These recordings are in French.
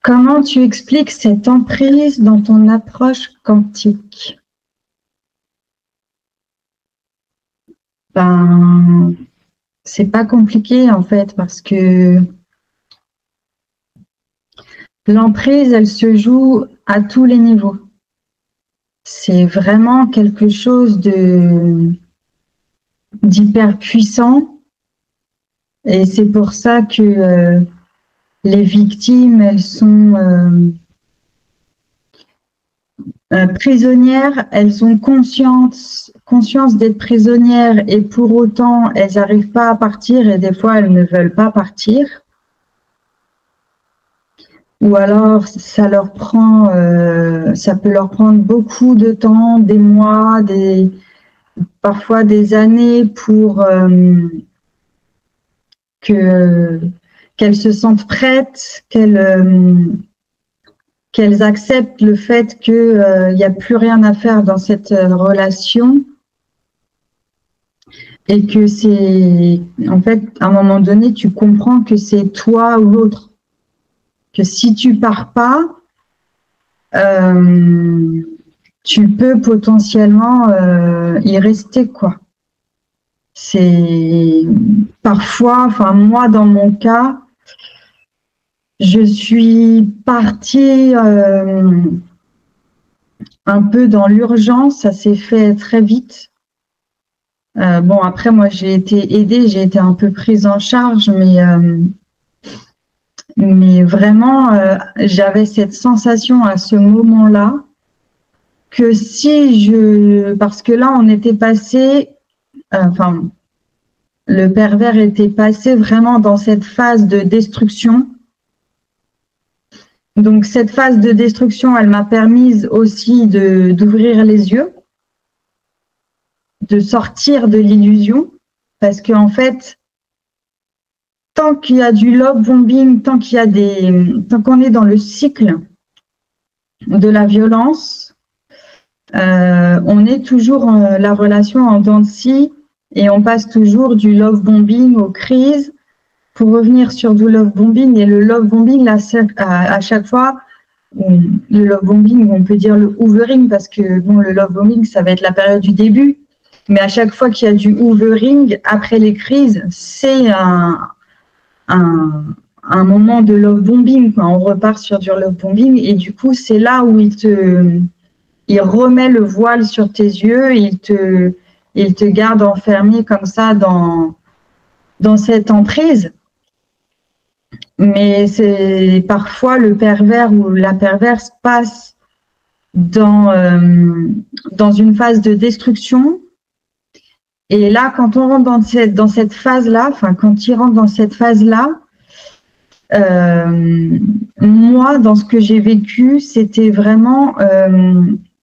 Comment tu expliques cette emprise dans ton approche quantique? Ben, c'est pas compliqué en fait, parce que l'emprise, elle se joue à tous les niveaux. C'est vraiment quelque chose d'hyper puissant, et c'est pour ça que les victimes, elles sont prisonnières, elles ont conscience d'être prisonnières, et pour autant, elles n'arrivent pas à partir, et des fois, elles ne veulent pas partir. Ou alors, ça peut leur prendre beaucoup de temps, des mois, parfois des années pour qu'elles se sentent prêtes, qu'elles acceptent le fait qu'il n'y a plus rien à faire dans cette relation, et que c'est, en fait, à un moment donné, tu comprends que c'est toi ou l'autre. Que si tu pars pas, tu peux potentiellement y rester, quoi. C'est parfois, enfin moi dans mon cas, je suis partie un peu dans l'urgence, ça s'est fait très vite. Bon, après moi j'ai été aidée, j'ai été un peu prise en charge, mais vraiment, j'avais cette sensation à ce moment-là que parce que là, on était passé, enfin, le pervers était passé vraiment dans cette phase de destruction. Donc, cette phase de destruction, elle m'a permis aussi d'ouvrir les yeux, de sortir de l'illusion, parce qu'en fait, tant qu'il y a du love bombing, tant qu'on est dans le cycle de la violence, on est toujours la relation en dents de scie, et on passe toujours du love bombing aux crises pour revenir sur du love bombing. Et le love bombing, là, à chaque fois, le love bombing, on peut dire le hoovering, parce que bon, le love bombing, ça va être la période du début, mais à chaque fois qu'il y a du hoovering, après les crises, c'est un moment de love bombing, quoi. On repart sur du love bombing, et du coup c'est là où il remet le voile sur tes yeux, il te garde enfermé comme ça dans cette emprise. Mais c'est parfois le pervers ou la perverse passe dans une phase de destruction. Et là, quand on rentre dans cette phase-là, enfin, quand il rentre dans cette phase-là, moi, dans ce que j'ai vécu, c'était vraiment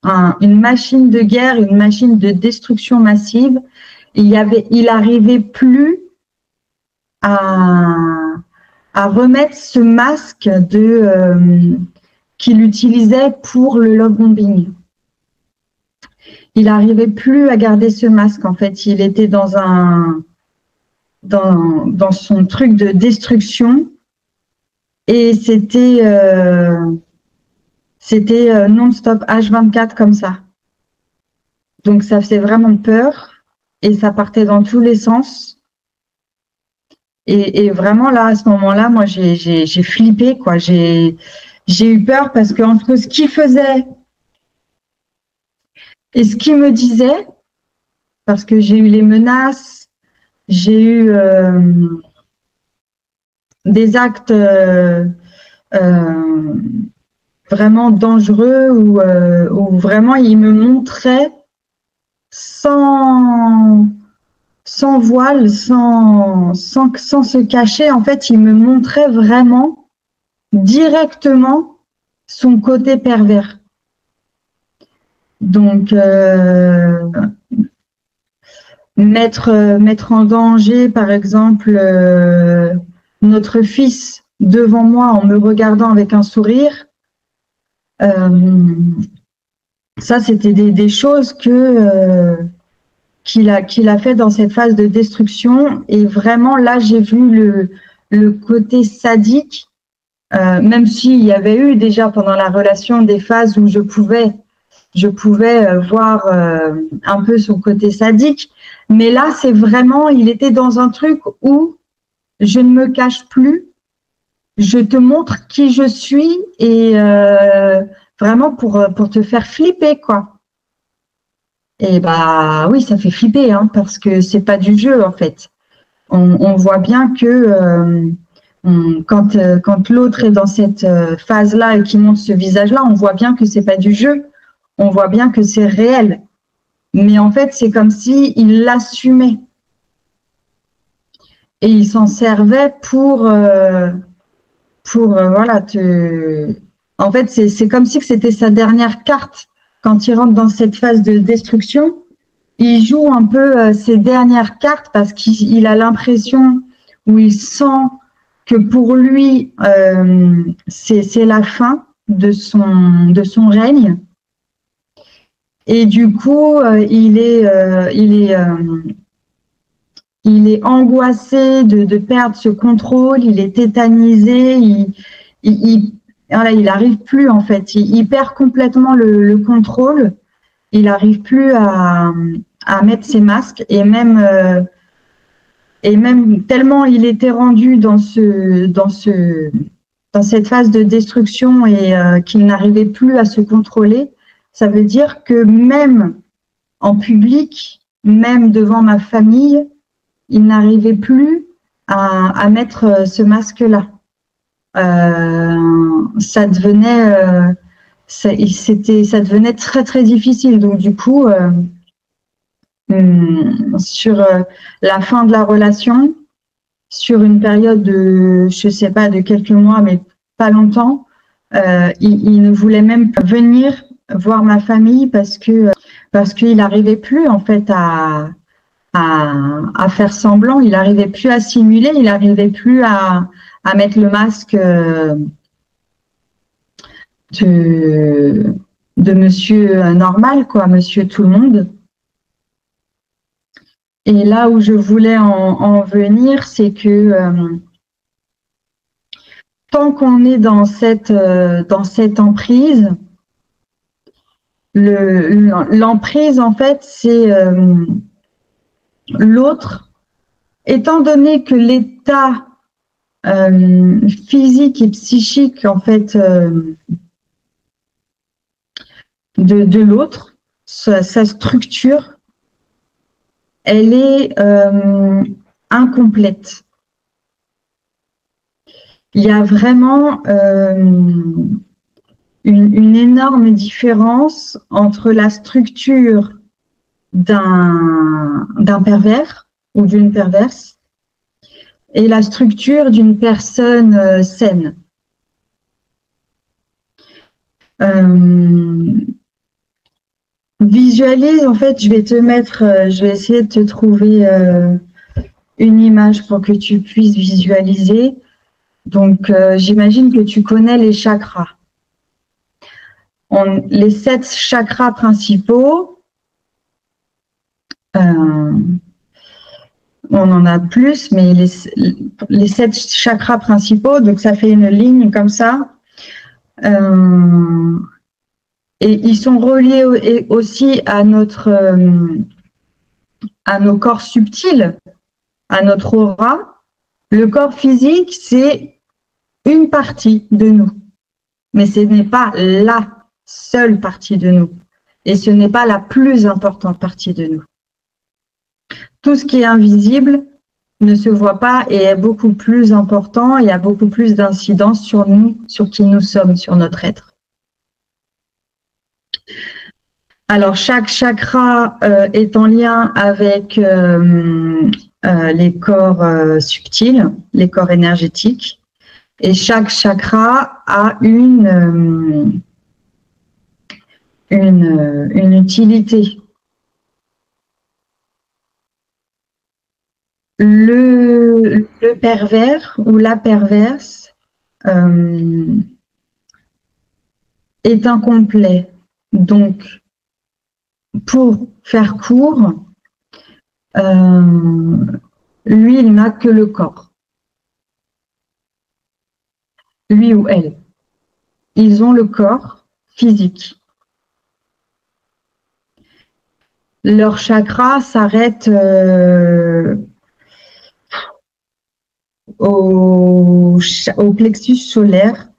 une machine de guerre, une machine de destruction massive. Il arrivait plus à remettre ce masque qu'il utilisait pour le love bombing. Il n'arrivait plus à garder ce masque. En fait, il était dans son truc de destruction, et c'était non-stop H24 comme ça. Donc ça faisait vraiment peur, et ça partait dans tous les sens. Et vraiment là, à ce moment-là, moi j'ai flippé, quoi. J'ai eu peur, parce que entre ce qu'il faisait et ce qu'il me disait, parce que j'ai eu les menaces, j'ai eu des actes vraiment dangereux, où vraiment il me montrait sans voile, sans se cacher. En fait, il me montrait vraiment directement son côté pervers. Donc, mettre en danger, par exemple, notre fils devant moi en me regardant avec un sourire, ça, c'était des choses qu'il a fait dans cette phase de destruction. Et vraiment, là, j'ai vu le côté sadique même s'il y avait eu déjà pendant la relation des phases où je pouvais voir un peu son côté sadique. Mais là, c'est vraiment, il était dans un truc où je ne me cache plus, je te montre qui je suis et vraiment pour te faire flipper, quoi. Et bah oui, ça fait flipper, hein, parce que c'est pas du jeu, en fait. On voit bien que quand l'autre est dans cette phase-là et qu'il montre ce visage-là, on voit bien que c'est pas du jeu. On voit bien que c'est réel. Mais en fait, c'est comme si il l'assumait. Et il s'en servait pour voilà, En fait, c'est comme si c'était sa dernière carte. Quand il rentre dans cette phase de destruction, il joue un peu ses dernières cartes parce qu'il a l'impression ou il sent que pour lui, c'est la fin de son règne. Et du coup, il est angoissé de perdre ce contrôle, il est tétanisé, voilà, il n'arrive plus en fait, il perd complètement le contrôle, il n'arrive plus à mettre ses masques et même tellement il était rendu dans cette phase de destruction et qu'il n'arrivait plus à se contrôler, ça veut dire que même en public, même devant ma famille, il n'arrivait plus à mettre ce masque-là. Ça devenait très très difficile. Donc du coup, sur la fin de la relation, sur une période de, je sais pas, de quelques mois, mais pas longtemps, il ne voulait même pas venir voir ma famille parce qu'il n'arrivait plus en fait à faire semblant, il n'arrivait plus à simuler, il n'arrivait plus à mettre le masque de monsieur normal, quoi, monsieur tout le monde. Et là où je voulais en venir, c'est que tant qu'on est dans cette emprise, l'emprise, en fait, c'est l'autre, étant donné que l'état physique et psychique, en fait, de l'autre, sa structure, elle est incomplète. Il y a vraiment une énorme différence entre la structure d'un pervers ou d'une perverse et la structure d'une personne saine. Visualise, en fait, je vais essayer de te trouver une image pour que tu puisses visualiser. Donc, j'imagine que tu connais les chakras. Les 7 chakras principaux, on en a plus, mais les 7 chakras principaux, donc ça fait une ligne comme ça. Et ils sont reliés aussi à nos corps subtils, à notre aura. Le corps physique, c'est une partie de nous, mais ce n'est pas la seule partie de nous. Et ce n'est pas la plus importante partie de nous. Tout ce qui est invisible ne se voit pas et est beaucoup plus important et a beaucoup plus d'incidence sur nous, sur qui nous sommes, sur notre être. Alors, chaque chakra est en lien avec les corps subtils, les corps énergétiques. Et chaque chakra a une utilité. Le pervers ou la perverse est incomplet. Donc, pour faire court, lui, il n'a que le corps. lui ou elle. Ils ont le corps physique. Leur chakra s'arrête au plexus solaire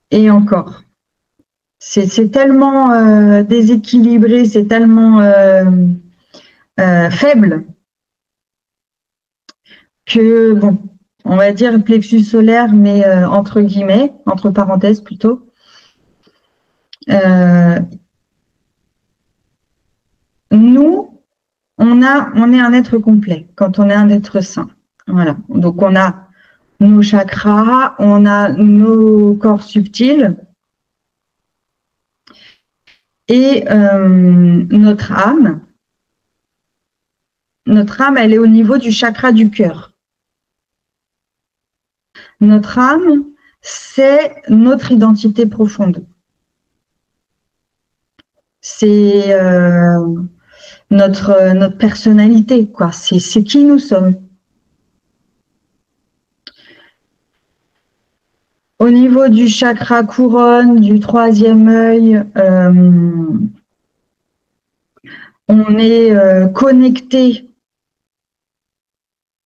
et encore. C'est tellement déséquilibré, c'est tellement faible que, bon, on va dire plexus solaire, mais entre guillemets, entre parenthèses plutôt. Nous, on est un être complet quand on est un être sain. Voilà. Donc, on a nos chakras, on a nos corps subtils et notre âme. Notre âme, elle est au niveau du chakra du cœur. Notre âme, c'est notre identité profonde. C'est notre personnalité, quoi. C'est qui nous sommes. Au niveau du chakra couronne, du troisième œil, on est connecté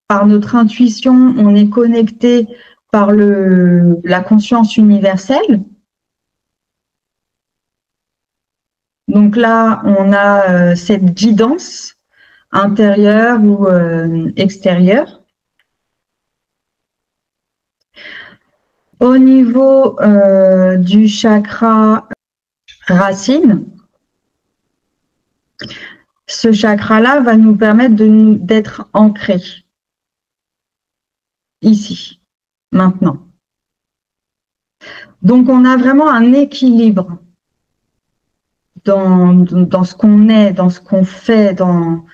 par notre intuition, on est connecté par la conscience universelle. Donc là, on a cette guidance intérieure ou extérieure. Au niveau du chakra racine, ce chakra-là va nous permettre d'être ancrés ici, maintenant. Donc, on a vraiment un équilibre dans ce qu'on est, dans ce qu'on fait, dans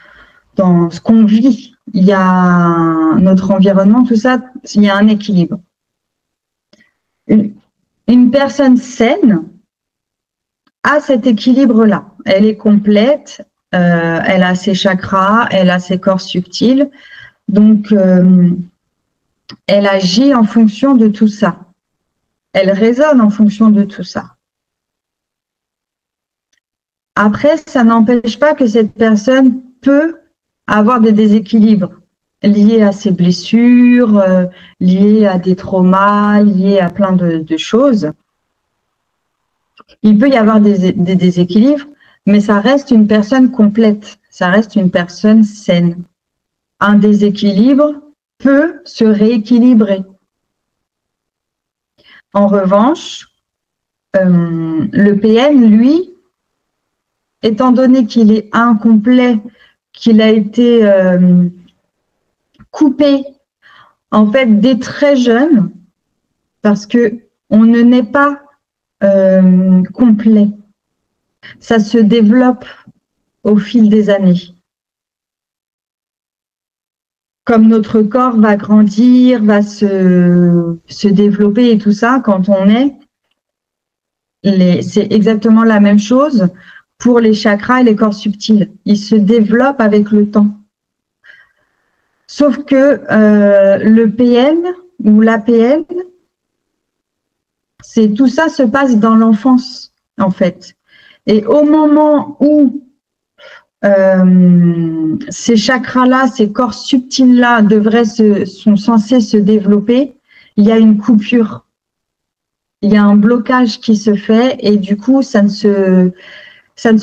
ce qu'on vit. Il y a notre environnement, tout ça, il y a un équilibre. Une personne saine a cet équilibre-là. Elle est complète, elle a ses chakras, elle a ses corps subtils. Donc, elle agit en fonction de tout ça. Elle résonne en fonction de tout ça. Après, ça n'empêche pas que cette personne peut avoir des déséquilibres liés à ses blessures, liés à des traumas, liés à plein de choses. Il peut y avoir des déséquilibres, mais ça reste une personne complète, ça reste une personne saine. Un déséquilibre peut se rééquilibrer. En revanche, le PN, lui, étant donné qu'il est incomplet, qu'il a été coupé, en fait, dès très jeune, parce que on ne naît pas complet. Ça se développe au fil des années. Comme notre corps va grandir, va se développer et tout ça, quand on est, c'est exactement la même chose pour les chakras et les corps subtils. Ils se développent avec le temps. Sauf que le PN ou l'APN, tout ça se passe dans l'enfance, en fait. Et au moment où ces chakras-là, ces corps subtils-là sont censés se développer, il y a une coupure. Il y a un blocage qui se fait et du coup, ça ne se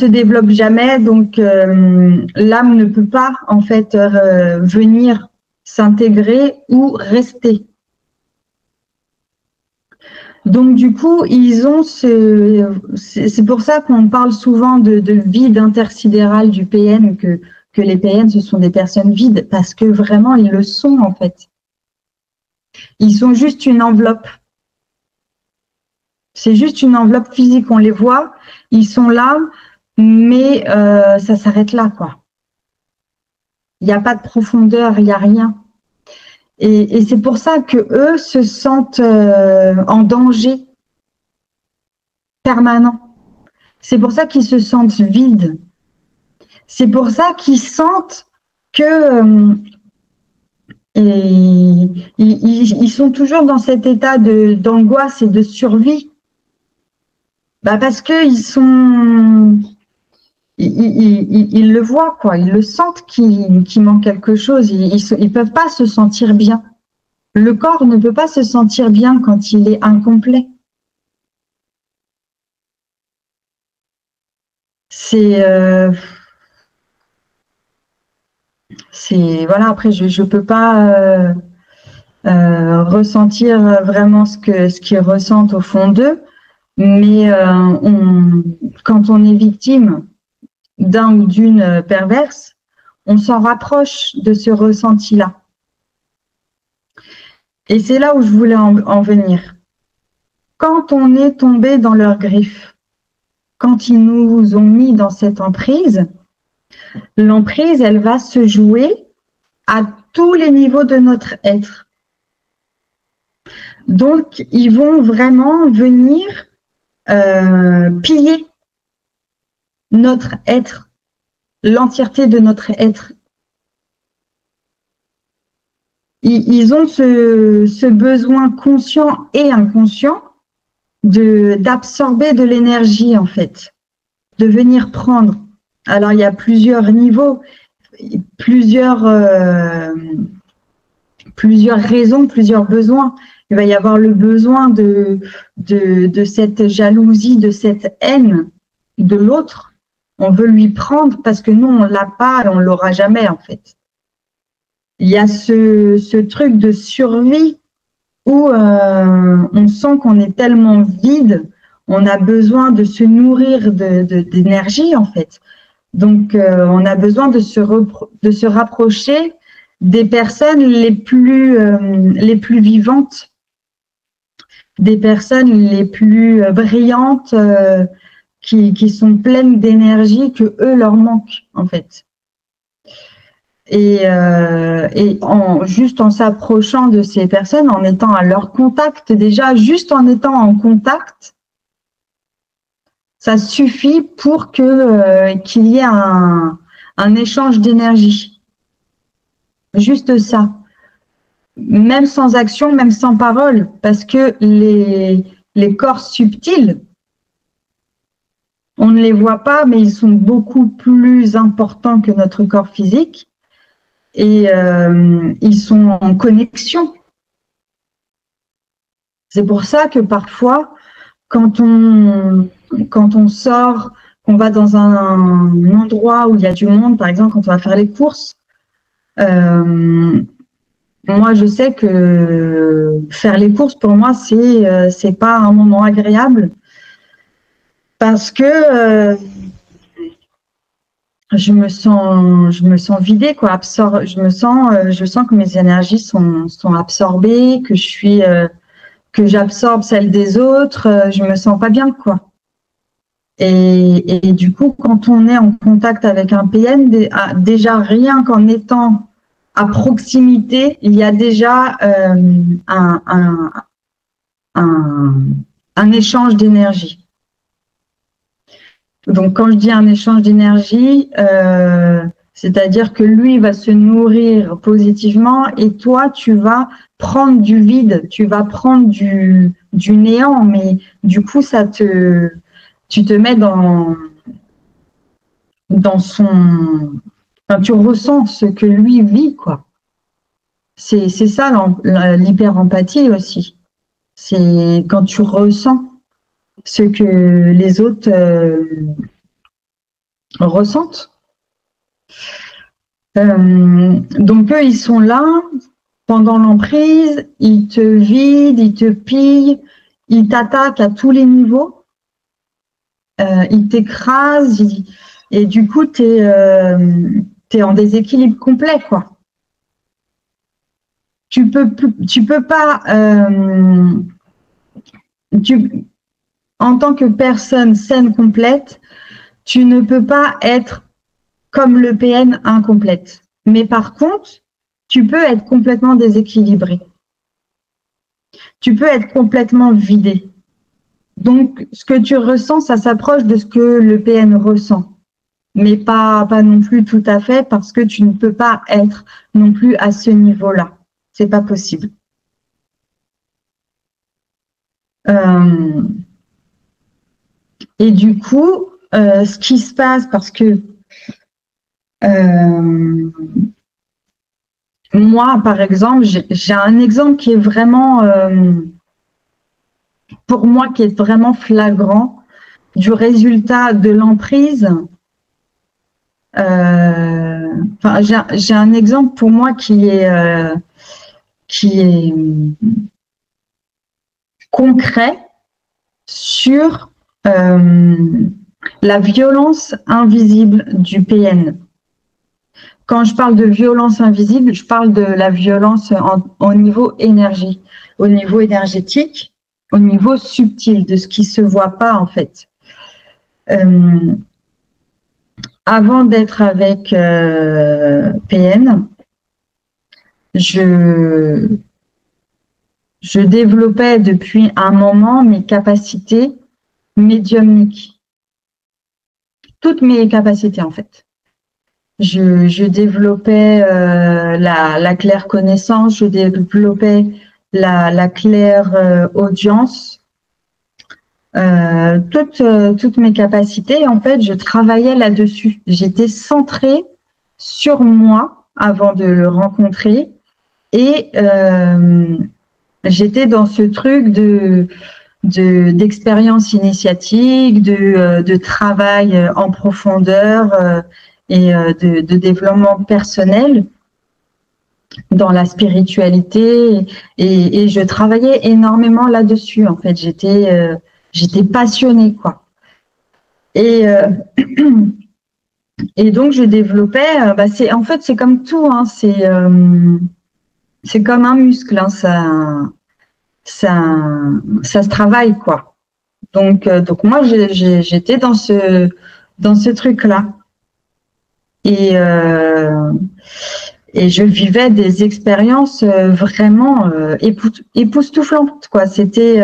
développe jamais. Donc, l'âme ne peut pas, en fait, venir s'intégrer ou rester. Donc, du coup, ils ont c'est pour ça qu'on parle souvent de vide intersidéral du PN, que les PN, ce sont des personnes vides, parce que vraiment, ils le sont, en fait. Ils sont juste une enveloppe. C'est juste une enveloppe physique, on les voit, ils sont là, mais ça s'arrête là, quoi. Il n'y a pas de profondeur, il n'y a rien. Et c'est pour ça que eux se sentent en danger permanent. C'est pour ça qu'ils se sentent vides. C'est pour ça qu'ils sentent que Et ils sont toujours dans cet état d'angoisse et de survie. Bah parce que ils le voient, quoi. Ils le sentent qu'il manque quelque chose. Ils peuvent pas se sentir bien. Le corps ne peut pas se sentir bien quand il est incomplet. Voilà. Après, je peux pas ressentir vraiment ce qu'ils ressentent au fond d'eux, mais quand on est victime d'un ou d'une perverse, on s'en rapproche de ce ressenti-là. Et c'est là où je voulais en venir. Quand on est tombé dans leurs griffes, quand ils nous ont mis dans cette emprise, l'emprise, elle va se jouer à tous les niveaux de notre être. Donc, ils vont vraiment venir piller notre être, l'entièreté de notre être. Ils ont ce besoin conscient et inconscient d'absorber de l'énergie, en fait, de venir prendre. Alors, il y a plusieurs niveaux, plusieurs raisons, plusieurs besoins. Il va y avoir le besoin de cette jalousie, de cette haine de l'autre. On veut lui prendre parce que nous, on l'a pas et on l'aura jamais, en fait. Il y a ce truc de survie où on sent qu'on est tellement vide, on a besoin de se nourrir d'énergie, en fait. Donc, on a besoin de se rapprocher des personnes les plus vivantes, des personnes les plus brillantes, qui sont pleines d'énergie, que eux leur manquent, en fait. Et juste en s'approchant de ces personnes, en étant à leur contact, déjà, juste en étant en contact, ça suffit pour qu'il y ait un échange d'énergie. Juste ça. Même sans action, même sans parole, parce que les corps subtils, on ne les voit pas, mais ils sont beaucoup plus importants que notre corps physique. Et ils sont en connexion. C'est pour ça que parfois, quand on sort, qu'on va dans un endroit où il y a du monde, par exemple, quand on va faire les courses, moi, je sais que faire les courses, pour moi, c'est pas un moment agréable parce que je me sens vidée, quoi. Je sens que mes énergies sont absorbées, que j'absorbe celles des autres. Je me sens pas bien, quoi. Et du coup, quand on est en contact avec un PN, déjà rien qu'en étant à proximité, il y a déjà un échange d'énergie. Donc, quand je dis un échange d'énergie, c'est-à-dire que lui va se nourrir positivement et toi, tu vas prendre du vide, tu vas prendre du néant, mais du coup, tu te mets dans son... Enfin, tu ressens ce que lui vit, quoi. C'est ça l'hyper-empathie aussi. C'est quand tu ressens ce que les autres ressentent. Donc eux, ils sont là pendant l'emprise, ils te vident, ils te pillent, ils t'attaquent à tous les niveaux, ils t'écrasent, et du coup, tu es en déséquilibre complet, quoi. Tu peux pas... en tant que personne saine complète, tu ne peux pas être comme le PN incomplète. Mais par contre, tu peux être complètement déséquilibré. Tu peux être complètement vidé. Donc, ce que tu ressens, ça s'approche de ce que le PN ressent. Mais pas non plus tout à fait, parce que tu ne peux pas être non plus à ce niveau-là. c'est pas possible. Et du coup, ce qui se passe, parce que moi, par exemple, j'ai un exemple qui est vraiment, pour moi, qui est vraiment flagrant du résultat de l'emprise. Enfin, j'ai un exemple pour moi qui est concret sur la violence invisible du PN. Quand je parle de violence invisible, je parle de la violence au niveau énergie, au niveau énergétique, au niveau subtil, de ce qui ne se voit pas en fait. Avant d'être avec PN, je développais depuis un moment mes capacités médiumniques. Toutes mes capacités en fait. Je développais la claire connaissance, je développais la claire audience, toutes mes capacités. En fait, je travaillais là-dessus. J'étais centrée sur moi avant de le rencontrer et j'étais dans ce truc d'expérience initiatique, de travail en profondeur et de développement personnel dans la spiritualité et je travaillais énormément là-dessus. En fait, j'étais passionnée quoi. Et donc je développais. En fait, c'est comme tout. Hein, c'est comme un muscle. Hein, ça se travaille quoi. Donc moi j'étais dans ce truc-là. Et je vivais des expériences vraiment époustouflantes quoi. C'était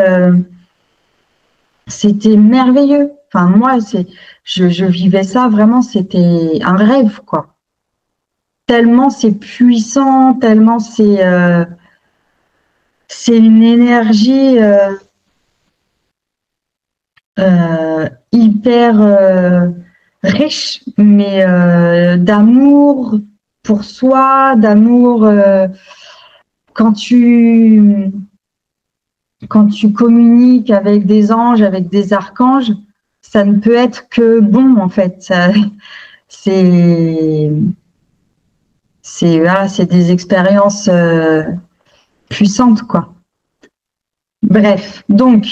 merveilleux. Enfin moi je vivais ça vraiment, c'était un rêve quoi. Tellement c'est puissant, tellement c'est une énergie hyper riche, mais d'amour pour soi, d'amour quand tu communiques avec des anges, avec des archanges, ça ne peut être que bon en fait. C'est des expériences puissantes quoi. Bref, donc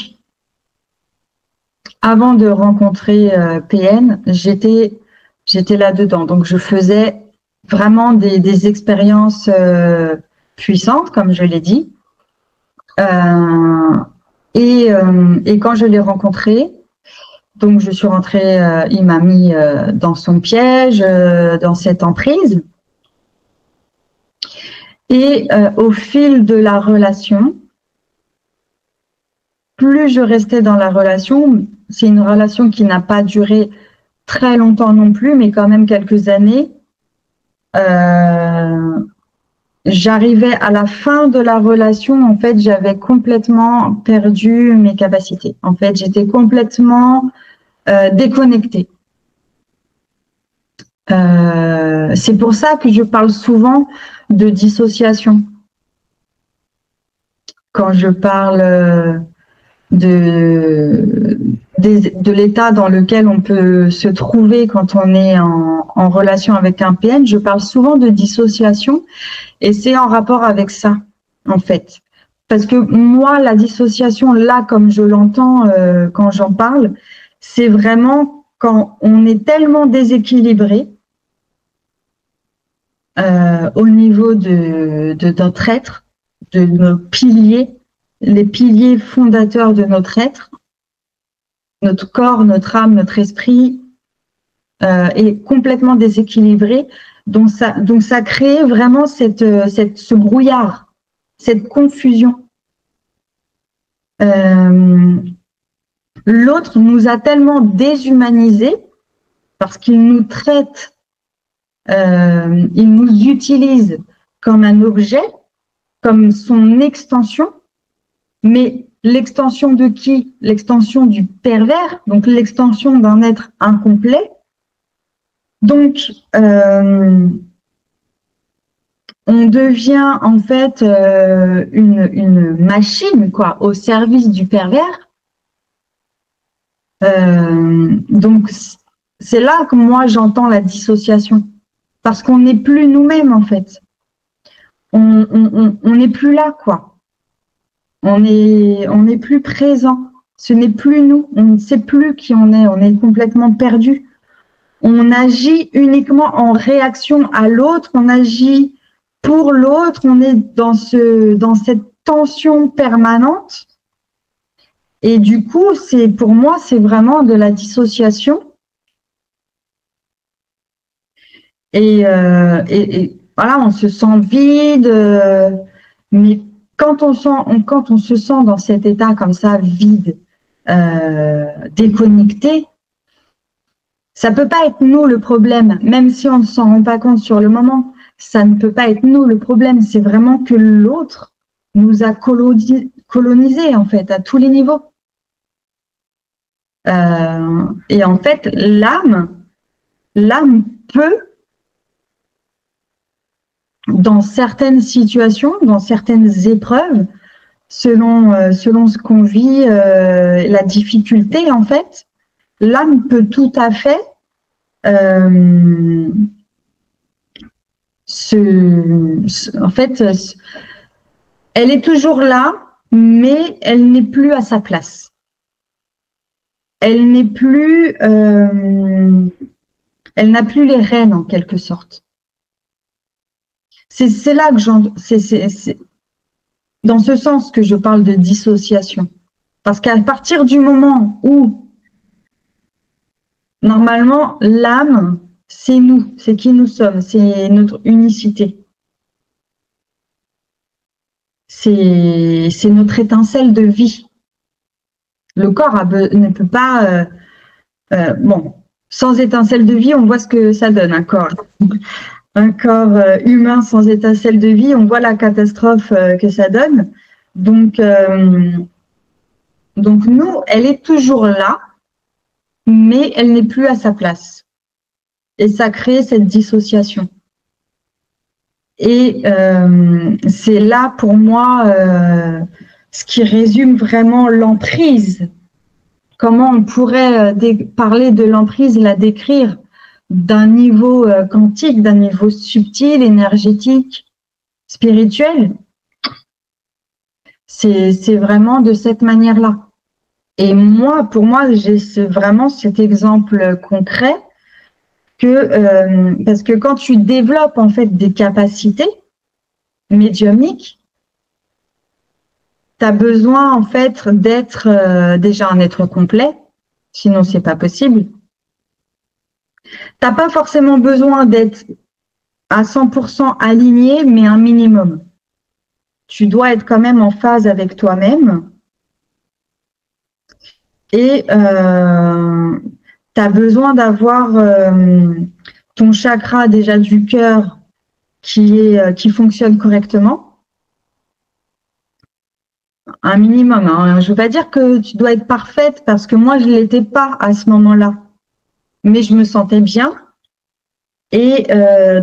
avant de rencontrer PN, j'étais là-dedans. Donc, je faisais vraiment des expériences puissantes, comme je l'ai dit. Et quand je l'ai rencontré, donc je suis rentrée, il m'a mis dans son piège, dans cette emprise. Et au fil de la relation, plus je restais dans la relation, c'est une relation qui n'a pas duré très longtemps non plus, mais quand même quelques années. J'arrivais à la fin de la relation, en fait, j'avais complètement perdu mes capacités. En fait, j'étais complètement déconnectée. C'est pour ça que je parle souvent de dissociation. Quand je parle de l'état dans lequel on peut se trouver quand on est en relation avec un PN, je parle souvent de dissociation et c'est en rapport avec ça, en fait. Parce que moi, la dissociation, là, comme je l'entends quand j'en parle, c'est vraiment quand on est tellement déséquilibré au niveau de notre être, de nos piliers, les piliers fondateurs de notre être, notre corps, notre âme, notre esprit est complètement déséquilibré. Donc ça crée vraiment ce brouillard, cette confusion. L'autre nous a tellement déshumanisés parce qu'il nous traite, il nous utilise comme un objet comme son extension, mais l'extension de qui? L'extension du pervers, donc l'extension d'un être incomplet. Donc, on devient en fait une machine, quoi, au service du pervers. Donc, c'est là que moi j'entends la dissociation, parce qu'on n'est plus nous-mêmes en fait. On n'est plus là, quoi. On n'est plus présent. Ce n'est plus nous. On ne sait plus qui on est complètement perdu. On agit uniquement en réaction à l'autre. On agit pour l'autre. On est dans cette tension permanente. Et du coup, pour moi, c'est vraiment de la dissociation. Et voilà, on se sent vide, mais quand on se sent dans cet état comme ça, vide, déconnecté, ça peut pas être nous le problème, même si on ne s'en rend pas compte sur le moment. Ça ne peut pas être nous le problème, c'est vraiment que l'autre nous a colonisés en fait à tous les niveaux. Et en fait, l'âme peut, dans certaines situations, dans certaines épreuves, selon ce qu'on vit, la difficulté en fait, l'âme peut tout à fait en fait, elle est toujours là, mais elle n'est plus à sa place. Elle n'est plus, elle n'a plus les rênes en quelque sorte. C'est là que c'est dans ce sens que je parle de dissociation. Parce qu'à partir du moment où, normalement, l'âme, c'est nous, c'est qui nous sommes, c'est notre unicité. C'est notre étincelle de vie. Le corps ne peut pas... bon, sans étincelle de vie, on voit ce que ça donne, un corps. Un corps humain sans étincelle de vie, on voit la catastrophe que ça donne. Donc nous, elle est toujours là, mais elle n'est plus à sa place. Et ça crée cette dissociation. Et c'est là, pour moi, ce qui résume vraiment l'emprise. Comment on pourrait parler de l'emprise, la décrire d'un niveau quantique, d'un niveau subtil, énergétique, spirituel. C'est vraiment de cette manière-là. Et moi, pour moi, j'ai vraiment cet exemple concret que parce que quand tu développes en fait des capacités médiumniques, tu as besoin en fait d'être déjà un être complet, sinon c'est pas possible. T'as pas forcément besoin d'être à 100% aligné, mais un minimum. Tu dois être quand même en phase avec toi-même. Et tu as besoin d'avoir ton chakra déjà du cœur qui fonctionne correctement. Un minimum. Hein. Je ne veux pas dire que tu dois être parfaite parce que moi, je ne l'étais pas à ce moment-là. Mais je me sentais bien. Et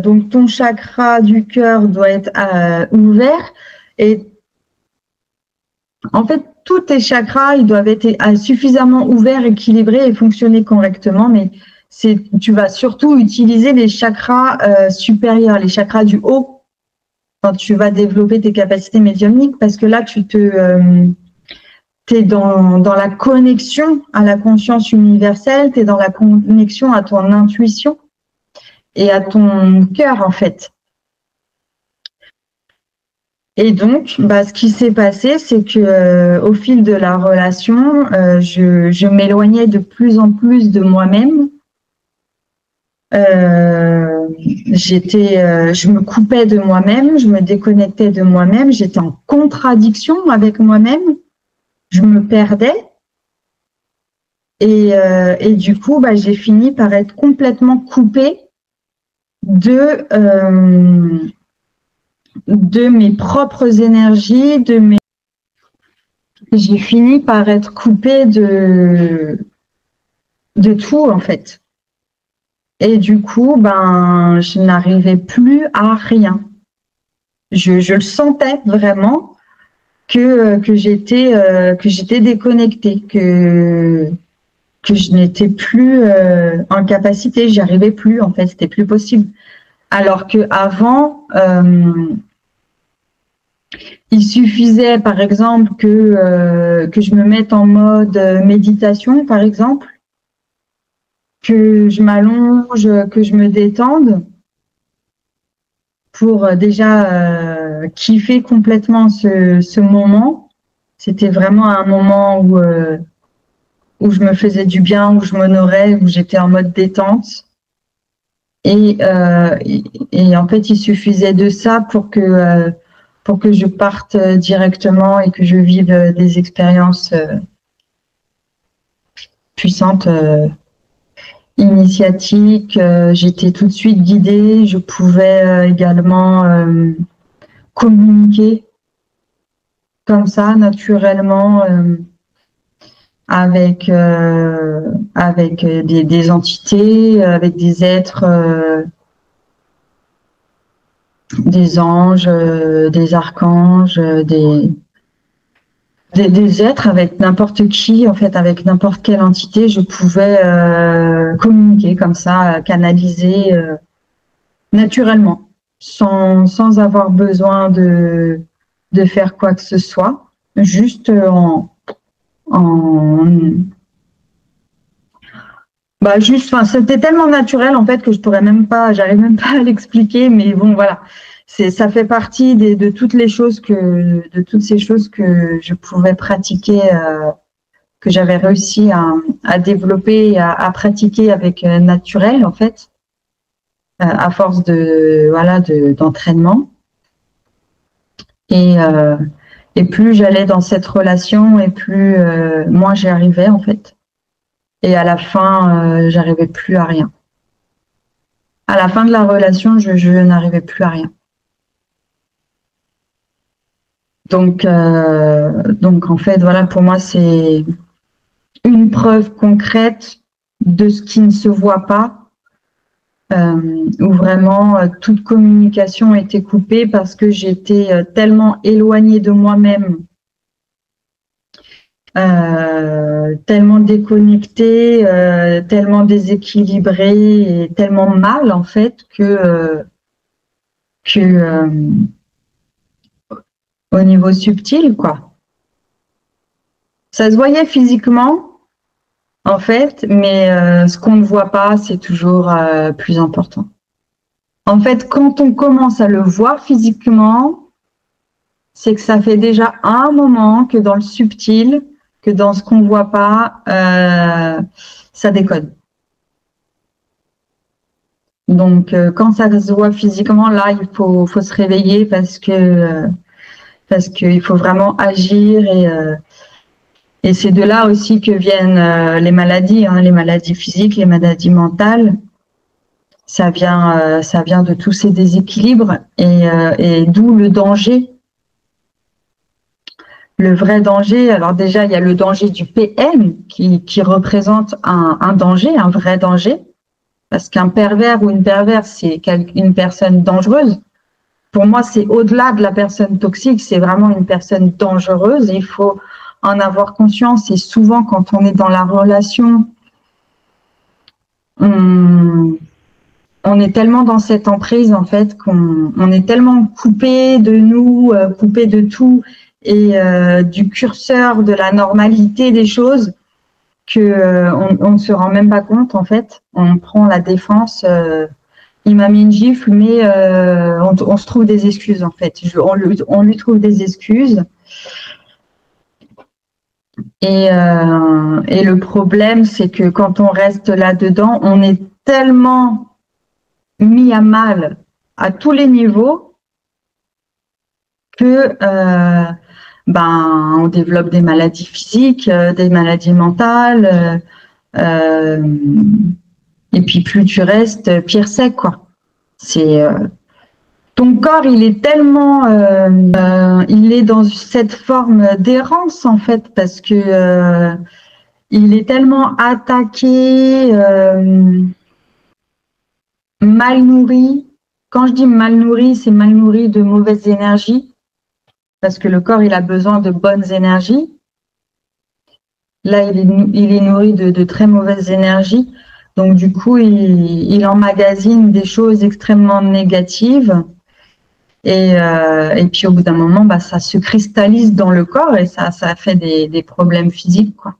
donc, ton chakra du cœur doit être ouvert. Et en fait, tous tes chakras, ils doivent être suffisamment ouverts, équilibrés et fonctionner correctement. Mais tu vas surtout utiliser les chakras supérieurs, les chakras du haut, quand tu vas développer tes capacités médiumniques, parce que là, tu es dans la connexion à la conscience universelle, tu es dans la connexion à ton intuition et à ton cœur, en fait. Et donc, ce qui s'est passé, c'est que au fil de la relation, je m'éloignais de plus en plus de moi-même. Je me coupais de moi-même, je me déconnectais de moi-même, j'étais en contradiction avec moi-même, je me perdais. Et du coup, j'ai fini par être complètement coupée de de mes propres énergies, j'ai fini par être coupée de tout, en fait. Et du coup, ben, je n'arrivais plus à rien. Je le sentais vraiment que j'étais déconnectée, que je n'étais plus en capacité, j'y arrivais plus, en fait, c'était plus possible. Alors que avant, il suffisait, par exemple, que je me mette en mode méditation, par exemple, que je m'allonge, que je me détende, pour déjà kiffer complètement ce moment. C'était vraiment un moment où je me faisais du bien, où je m'honorais, où j'étais en mode détente. Et en fait, il suffisait de ça pour que je parte directement et que je vive des expériences puissantes, initiatiques. J'étais tout de suite guidée. Je pouvais également communiquer comme ça, naturellement, avec des entités, avec des êtres, des anges, des archanges, des êtres, avec n'importe qui, en fait, avec n'importe quelle entité, je pouvais communiquer comme ça, canaliser naturellement, sans avoir besoin de faire quoi que ce soit, juste juste, enfin, c'était tellement naturel en fait que j'arrive même pas à l'expliquer, mais bon, voilà, ça fait partie de toutes ces choses que je pouvais pratiquer, que j'avais réussi à développer, et à pratiquer avec naturel en fait, à force d'entraînement. Et plus j'allais dans cette relation, et plus moins j'y arrivais en fait. Et à la fin, j'arrivais plus à rien. À la fin de la relation, je n'arrivais plus à rien. Donc en fait, voilà, pour moi, c'est une preuve concrète de ce qui ne se voit pas, où vraiment toute communication était coupée parce que j'étais tellement éloignée de moi-même, tellement déconnectée, tellement déséquilibrée et tellement mal en fait que au niveau subtil, quoi. Ça se voyait physiquement, en fait, mais ce qu'on ne voit pas, c'est toujours plus important. En fait, quand on commence à le voir physiquement, c'est que ça fait déjà un moment que dans le subtil, que dans ce qu'on ne voit pas, ça déconne. Donc, quand ça se voit physiquement, là, il faut se réveiller parce qu'il faut vraiment agir, et c'est de là aussi que viennent les maladies, les maladies physiques, les maladies mentales. Ça vient de tous ces déséquilibres, et d'où le danger. Le vrai danger, alors déjà, il y a le danger du PM qui représente un danger, un vrai danger. Parce qu'un pervers ou une perverse, c'est une personne dangereuse. Pour moi, c'est au-delà de la personne toxique, c'est vraiment une personne dangereuse. Et il faut en avoir conscience. Et souvent, quand on est dans la relation, on est tellement dans cette emprise, en fait, qu'on est tellement coupé de nous, coupé de tout, et du curseur de la normalité des choses, qu'on ne se rend même pas compte, en fait. On prend la défense, il m'a mis une gifle, mais on se trouve des excuses, en fait. On lui trouve des excuses. Et le problème, c'est que quand on reste là-dedans, on est tellement mis à mal à tous les niveaux que on développe des maladies physiques, des maladies mentales, et puis plus tu restes, pire c'est, quoi. C'est ton corps, il est tellement, il est dans cette forme d'errance en fait, parce que il est tellement attaqué, mal nourri. Quand je dis mal nourri, c'est mal nourri de mauvaises énergies, parce que le corps, il a besoin de bonnes énergies. Là, il est nourri de très mauvaises énergies. Donc, du coup, il emmagasine des choses extrêmement négatives. Et puis, au bout d'un moment, bah, ça se cristallise dans le corps et ça fait des problèmes physiques, quoi.